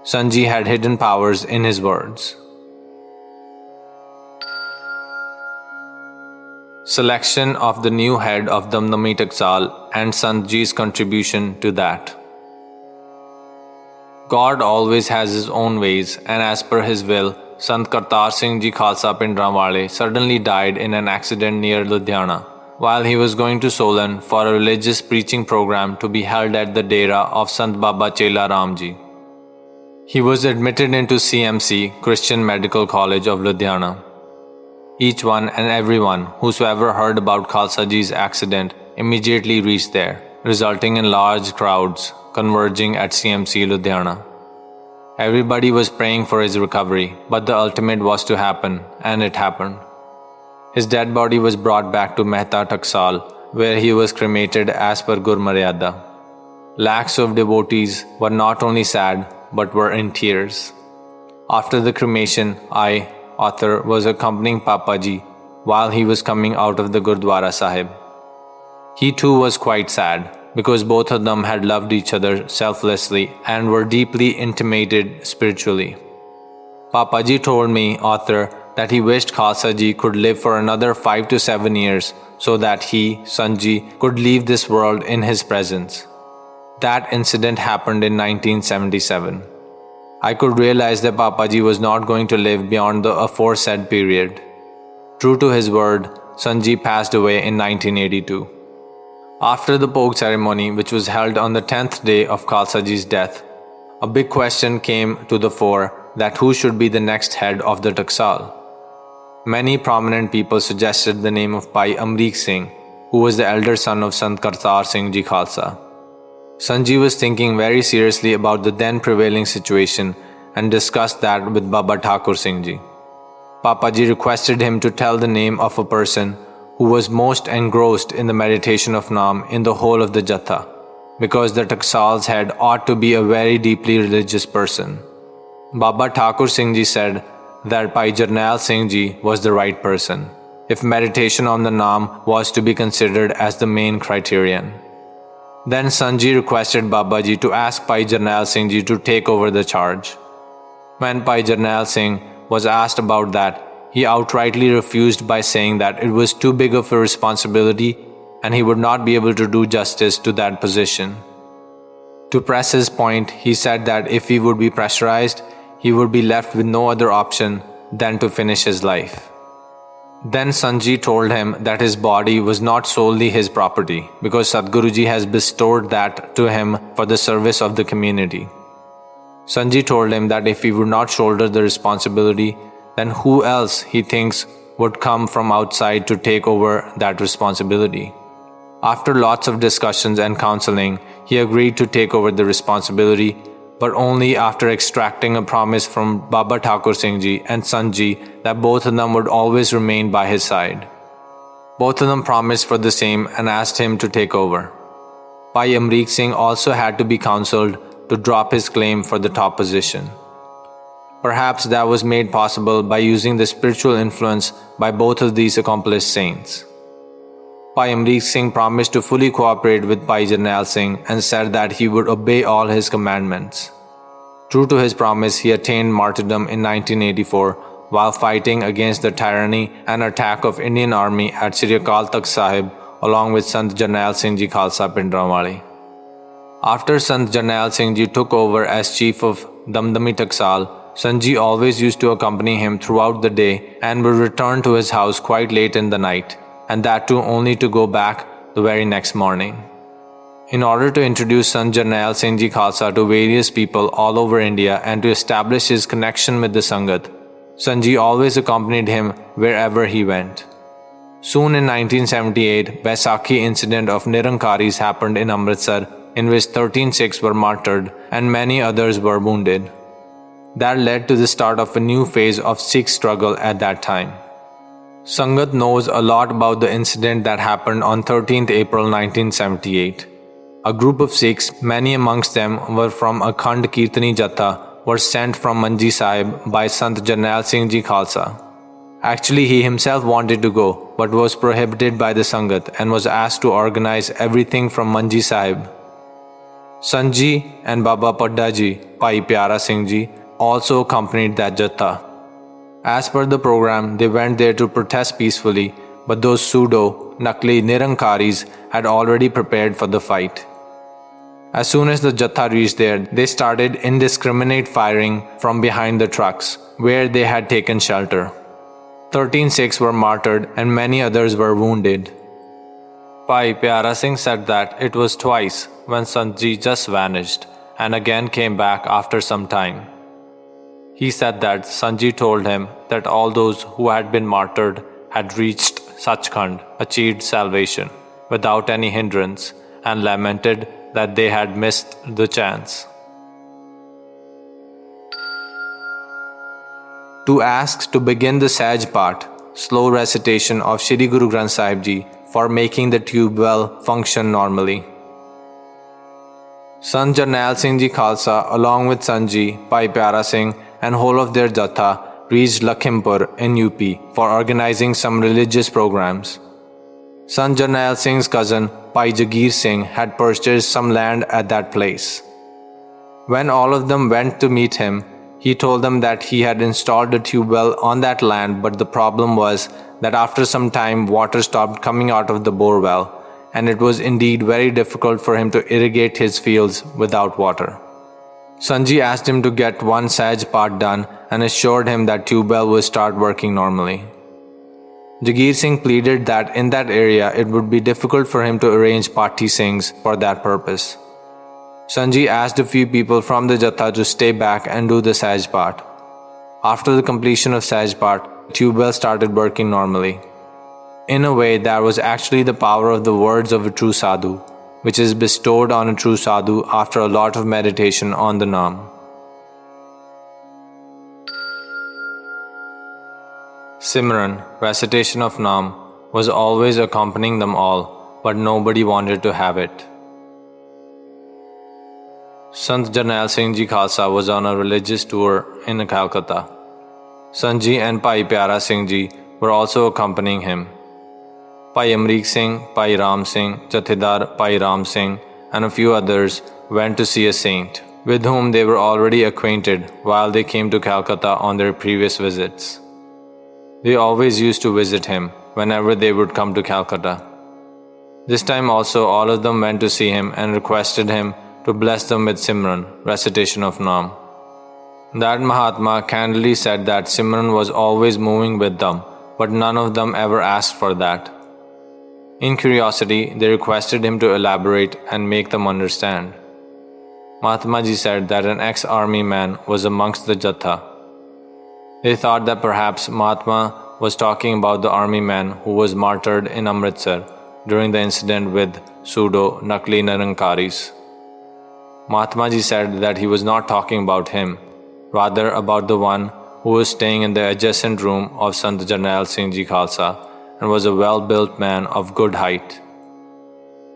Speaker 1: Sant Ji had hidden powers in his words. Selection of the new head of Damdami Taksaal and Sant Ji's contribution to that. God always has his own ways, and as per his will, Sant Kartar Singh Ji Khalsa Bhinderanwale suddenly died in an accident near Ludhiana, while he was going to Solan for a religious preaching program to be held at the Dera of Sant Baba Chela Ram Ji. He was admitted into CMC, Christian Medical College of Ludhiana. Each one and everyone whosoever heard about Khalsa Ji's accident immediately reached there, resulting in large crowds converging at CMC Ludhiana. Everybody was praying for his recovery, but the ultimate was to happen, and it happened. His dead body was brought back to Mehta Taksal, where he was cremated as per Gur Maryada. Lakhs of devotees were not only sad, but were in tears. After the cremation, I, author, was accompanying Papa Ji while he was coming out of the Gurdwara Sahib. He too was quite sad because both of them had loved each other selflessly and were deeply intimated spiritually. Papa Ji told me, author, that he wished Khalsa Ji could live for another 5 to 7 years so that he, Sant Ji, could leave this world in his presence. That incident happened in 1977. I could realize that Papa Ji was not going to live beyond the aforesaid period. True to his word, Sant Ji passed away in 1982. After the Pog ceremony, which was held on the 10th day of Khalsa Ji's death, a big question came to the fore that who should be the next head of the Taksal. Many prominent people suggested the name of Bhai Singh, who was the elder son of Sant Kartar Singh Ji Khalsa. Sant Ji was thinking very seriously about the then prevailing situation and discussed that with Baba Thakur Singh Ji. Papa Ji requested him to tell the name of a person who was most engrossed in the meditation of Naam in the whole of the Jatha, because the Taksal's head ought to be a very deeply religious person. Baba Thakur Singh Ji said that Bhai Jarnail Singh Ji was the right person, if meditation on the Naam was to be considered as the main criterion. Then Sant Ji requested Baba Ji to ask Bhai Jarnail Singh Ji to take over the charge. When Bhai Jarnail Singh was asked about that, he outrightly refused by saying that it was too big of a responsibility and he would not be able to do justice to that position. To press his point, he said that if he would be pressurized, he would be left with no other option than to finish his life. Then Sant Ji told him that his body was not solely his property because Sadguru Ji has bestowed that to him for the service of the community. Sant Ji told him that if he would not shoulder the responsibility, then who else he thinks would come from outside to take over that responsibility. After lots of discussions and counseling, he agreed to take over the responsibility, but only after extracting a promise from Baba Thakur Singh Ji and Sant Ji that both of them would always remain by his side. Both of them promised for the same and asked him to take over. Bhai Singh also had to be counseled to drop his claim for the top position. Perhaps that was made possible by using the spiritual influence by both of these accomplished saints. Bhai Singh promised to fully cooperate with Bhai Jarnail Singh and said that he would obey all his commandments. True to his promise, he attained martyrdom in 1984 while fighting against the tyranny and attack of Indian Army at Sri Akal Takht Sahib along with Sant Jarnail Singh Ji Khalsa Bhinderanwale. After Sant Jarnail Singh Ji took over as chief of Damdami Taksaal, Sant Ji always used to accompany him throughout the day and would return to his house quite late in the night, and that too only to go back the very next morning. In order to introduce Sant Jarnail Singh Ji Khalsa to various people all over India and to establish his connection with the Sangat, Sant Ji always accompanied him wherever he went. Soon in 1978, Baisakhi incident of Nirankaris happened in Amritsar, in which 13 Sikhs were martyred and many others were wounded. That led to the start of a new phase of Sikh struggle at that time. Sangat knows a lot about the incident that happened on 13th April 1978. A group of Sikhs, many amongst them were from Akhand Kirtani Jatha, were sent from Manji Sahib by Sant Jarnail Singh Ji Khalsa. Actually, he himself wanted to go, but was prohibited by the Sangat and was asked to organize everything from Manji Sahib. Sant Ji and Baba Padda Ji, Bhai Piara Singh Ji, also accompanied that Jatha. As per the program, they went there to protest peacefully, but those pseudo-Nakli Nirankaris had already prepared for the fight. As soon as the Jatha reached there, they started indiscriminate firing from behind the trucks, where they had taken shelter. 13 Sikhs were martyred and many others were wounded. Bhai Piara Singh said that it was twice when Sant Ji just vanished and again came back after some time. He said that Sant Ji told him that all those who had been martyred had reached Sachkhand, achieved salvation, without any hindrance, and lamented that they had missed the chance. To ask to begin the Sahaj part, slow recitation of Shri Guru Granth Sahib Ji for making the tube well function normally. Sant Jarnail Singh Ji Khalsa along with Sant Ji, Bhai Piara Singh and whole of their Jatha reached Lakhimpur in UP for organizing some religious programs. Sant Jarnail Singh's cousin, Bhai Jagir Singh, had purchased some land at that place. When all of them went to meet him, he told them that he had installed a tube well on that land, but the problem was that after some time water stopped coming out of the bore well, and it was indeed very difficult for him to irrigate his fields without water. Sant Ji asked him to get one Sahaj part done and assured him that tube well would start working normally. Jagir Singh pleaded that in that area it would be difficult for him to arrange party Singhs for that purpose. Sant Ji asked a few people from the Jatha to stay back and do the Sahaj part. After the completion of Sahaj part, the tube well started working normally. In a way, that was actually the power of the words of a true Sadhu, which is bestowed on a true Sadhu after a lot of meditation on the Naam. Simran, recitation of Naam, was always accompanying them all, but nobody wanted to have it. Sant Jarnail Singh Ji Khalsa was on a religious tour in Calcutta. Sant Ji and Bhai Piara Singh Ji were also accompanying him. Bhai Amrik Singh, Bhai Ram Singh, Jathedar Bhai Ram Singh, and a few others went to see a saint, with whom they were already acquainted while they came to Calcutta on their previous visits. They always used to visit him whenever they would come to Calcutta. This time also all of them went to see him and requested him to bless them with Simran, recitation of Naam. That Mahatma candidly said that Simran was always moving with them, but none of them ever asked for that. In curiosity, they requested him to elaborate and make them understand. Mahatma Ji said that an ex-army man was amongst the Jatha. They thought that perhaps Mahatma was talking about the army man who was martyred in Amritsar during the incident with pseudo-Nakli Nirankaris. Mahatma Ji said that he was not talking about him, rather about the one who was staying in the adjacent room of Sant Jarnail Singh Ji Khalsa and was a well-built man of good height.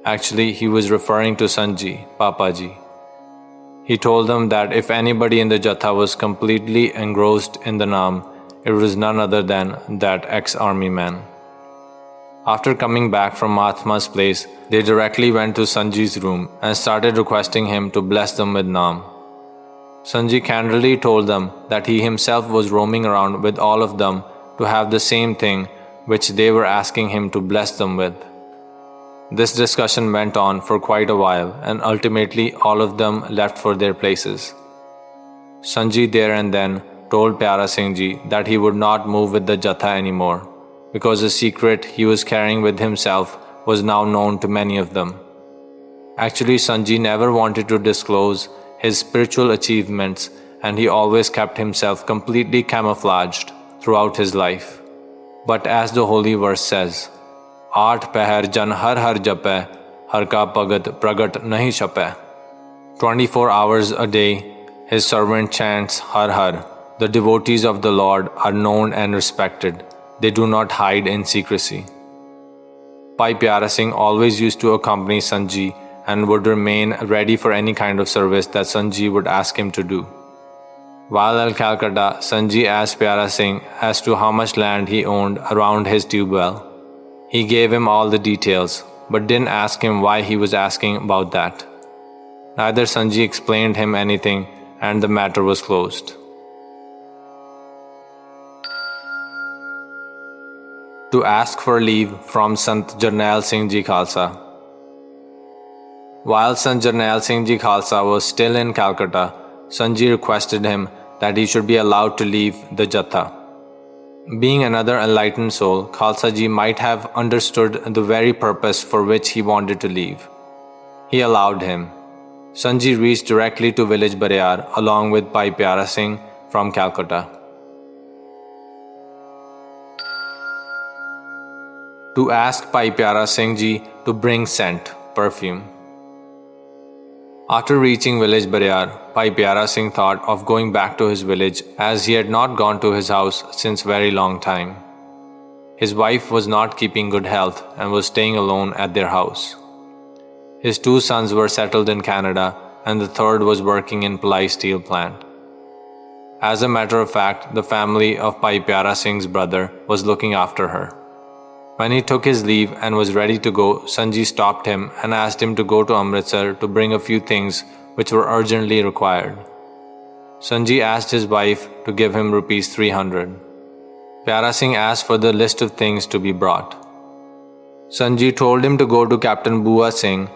Speaker 1: Actually, he was referring to Sant Ji, Papa Ji. He told them that if anybody in the Jatha was completely engrossed in the Naam, it was none other than that ex-army man. After coming back from Mahatma's place, they directly went to Sant Ji's room and started requesting him to bless them with Naam. Sant Ji candidly told them that he himself was roaming around with all of them to have the same thing which they were asking him to bless them with. This discussion went on for quite a while, and ultimately all of them left for their places. Sant Ji there and then told Piara Singh Ji that he would not move with the Jatha anymore, because the secret he was carrying with himself was now known to many of them. Actually, Sant Ji never wanted to disclose his spiritual achievements, and he always kept himself completely camouflaged throughout his life. But as the holy verse says, "Aath pahar jan har har jape, har ka bhagat pragat nahi chape." 24 hours a day, his servant chants har har. The devotees of the Lord are known and respected. They do not hide in secrecy. Bhai Piara Singh always used to accompany Sant Ji and would remain ready for any kind of service that Sant Ji would ask him to do. While at Calcutta, Sant Ji asked Piara Singh as to how much land he owned around his tube well. He gave him all the details, but didn't ask him why he was asking about that. Neither Sant Ji explained him anything, and the matter was closed. To ask for leave from Sant Jarnail Singh Ji Khalsa. While Sant Jarnail Singh Ji Khalsa was still in Calcutta, Sant Ji requested him that he should be allowed to leave the Jatha. Being another enlightened soul, Khalsa Ji might have understood the very purpose for which he wanted to leave. He allowed him. Sant Ji reached directly to village Bariar along with Bhai Piara Singh from Calcutta. To ask Bhai Piara Singh Ji to bring scent, perfume. After reaching village Bariar, Bhai Piara Singh thought of going back to his village as he had not gone to his house since very long time. His wife was not keeping good health and was staying alone at their house. His 2 sons were settled in Canada and the third was working in Pillai steel plant. As a matter of fact, the family of Bhai Piara Singh's brother was looking after her. When he took his leave and was ready to go, Sant Ji stopped him and asked him to go to Amritsar to bring a few things which were urgently required. Sant Ji asked his wife to give him rupees 300. Piara Singh asked for the list of things to be brought. Sant Ji told him to go to Captain Bua Singh,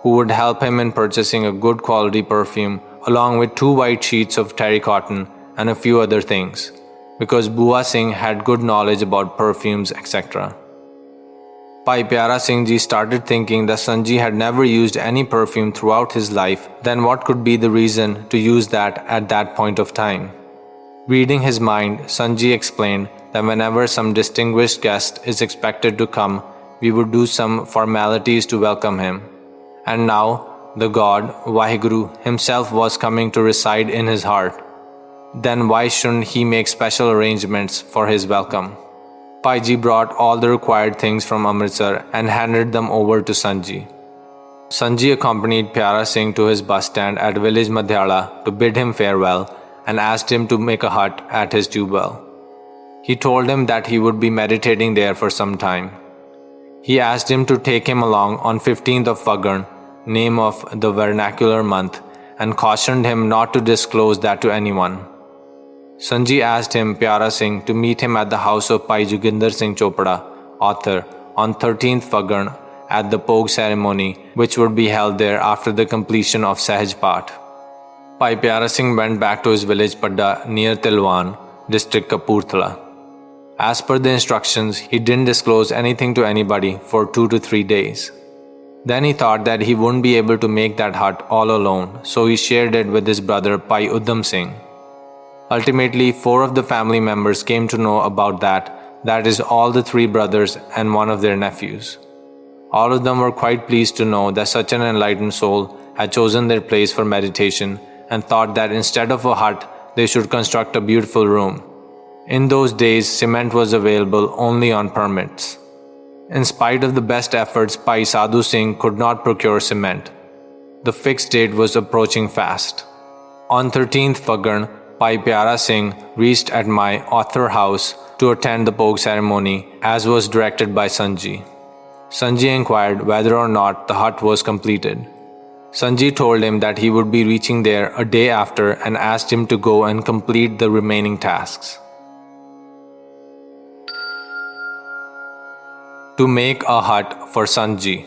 Speaker 1: who would help him in purchasing a good quality perfume along with 2 white sheets of terry cotton and a few other things, because Bua Singh had good knowledge about perfumes, etc. Bhai Piara Singh Ji started thinking that Sant Ji had never used any perfume throughout his life, then what could be the reason to use that at that point of time? Reading his mind, Sant Ji explained that whenever some distinguished guest is expected to come, we would do some formalities to welcome him. And now, the God, Vaheguru, himself was coming to reside in his heart. Then why shouldn't he make special arrangements for his welcome? Bhai Ji brought all the required things from Amritsar and handed them over to Sant Ji. Sant Ji accompanied Piara Singh to his bus stand at village Madhyala to bid him farewell and asked him to make a hut at his tube well. He told him that he would be meditating there for some time. He asked him to take him along on 15th of Phagan, name of the vernacular month, and cautioned him not to disclose that to anyone. Sant Ji asked him, Piara Singh, to meet him at the house of Bhai Joginder Singh Chopra, author, on 13th Phagan at the Pog ceremony, which would be held there after the completion of Sahaj Path. Bhai Piara Singh went back to his village Padda near Tilwan, district Kapurthala. As per the instructions, he didn't disclose anything to anybody for 2 to 3 days. Then he thought that he wouldn't be able to make that hut all alone, so he shared it with his brother Bhai Uddam Singh. Ultimately, 4 of the family members came to know about that is all the 3 brothers and 1 of their nephews. All of them were quite pleased to know that such an enlightened soul had chosen their place for meditation and thought that instead of a hut, they should construct a beautiful room. In those days, cement was available only on permits. In spite of the best efforts, Bhai Sadhu Singh could not procure cement. The fixed date was approaching fast. On 13th Phagan, Bhai Piara Singh reached at my author house to attend the Pog ceremony as was directed by Sant Ji. Sant Ji inquired whether or not the hut was completed. Sant Ji told him that he would be reaching there a day after and asked him to go and complete the remaining tasks. To make a hut for Sant Ji.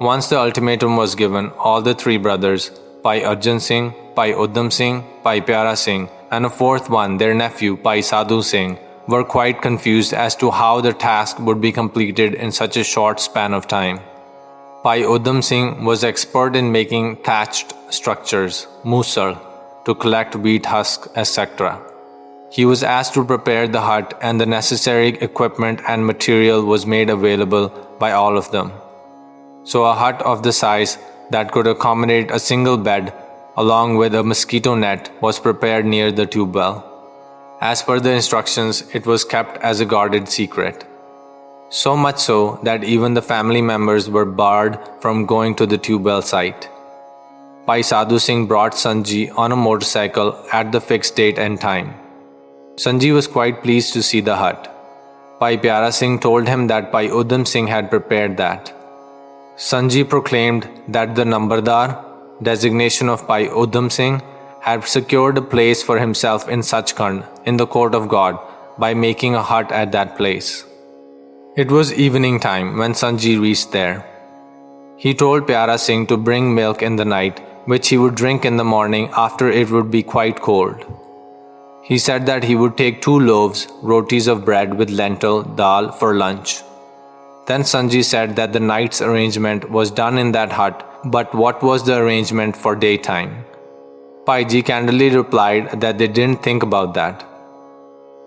Speaker 1: Once the ultimatum was given, all the 3 brothers, Bhai Arjan Singh, Bhai Uddam Singh, Bhai Piara Singh, and a 4th one, their nephew, Bhai Sadhu Singh, were quite confused as to how the task would be completed in such a short span of time. Bhai Uddam Singh was expert in making thatched structures, musal, to collect wheat husks, etc. He was asked to prepare the hut and the necessary equipment and material was made available by all of them. So a hut of the size that could accommodate a single bed along with a mosquito net was prepared near the tube well. As per the instructions, it was kept as a guarded secret. So much so that even the family members were barred from going to the tube well site. Bhai Sadhu Singh brought Sant Ji on a motorcycle at the fixed date and time. Sant Ji was quite pleased to see the hut. Bhai Piara Singh told him that Bhai Uddam Singh had prepared that. Sant Ji proclaimed that the Nambardar, designation of Bhai Uddam Singh, had secured a place for himself in Sachkhand, in the court of God, by making a hut at that place. It was evening time when Sant Ji reached there. He told Piara Singh to bring milk in the night, which he would drink in the morning after it would be quite cold. He said that he would take 2 loaves, rotis of bread with lentil, dal for lunch. Then Sant Ji said that the night's arrangement was done in that hut, but what was the arrangement for daytime? Bhai Ji candidly replied that they didn't think about that.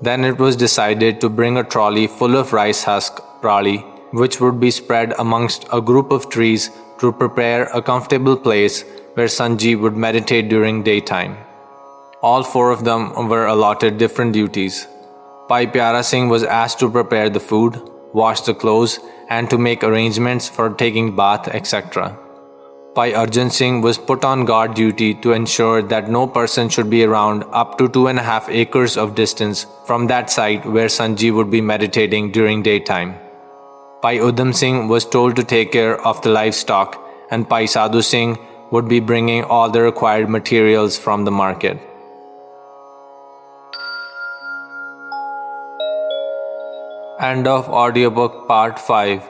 Speaker 1: Then it was decided to bring a trolley full of rice husk, prali, which would be spread amongst a group of trees to prepare a comfortable place where Sant Ji would meditate during daytime. All 4 of them were allotted different duties. Bhai Piara Singh was asked to prepare the food, wash the clothes, and to make arrangements for taking bath, etc. Bhai Arjan Singh was put on guard duty to ensure that no person should be around up to 2.5 acres of distance from that site where Sant Ji would be meditating during daytime. Bhai Udham Singh was told to take care of the livestock, and Bhai Sadhu Singh would be bringing all the required materials from the market. End of audiobook part 5.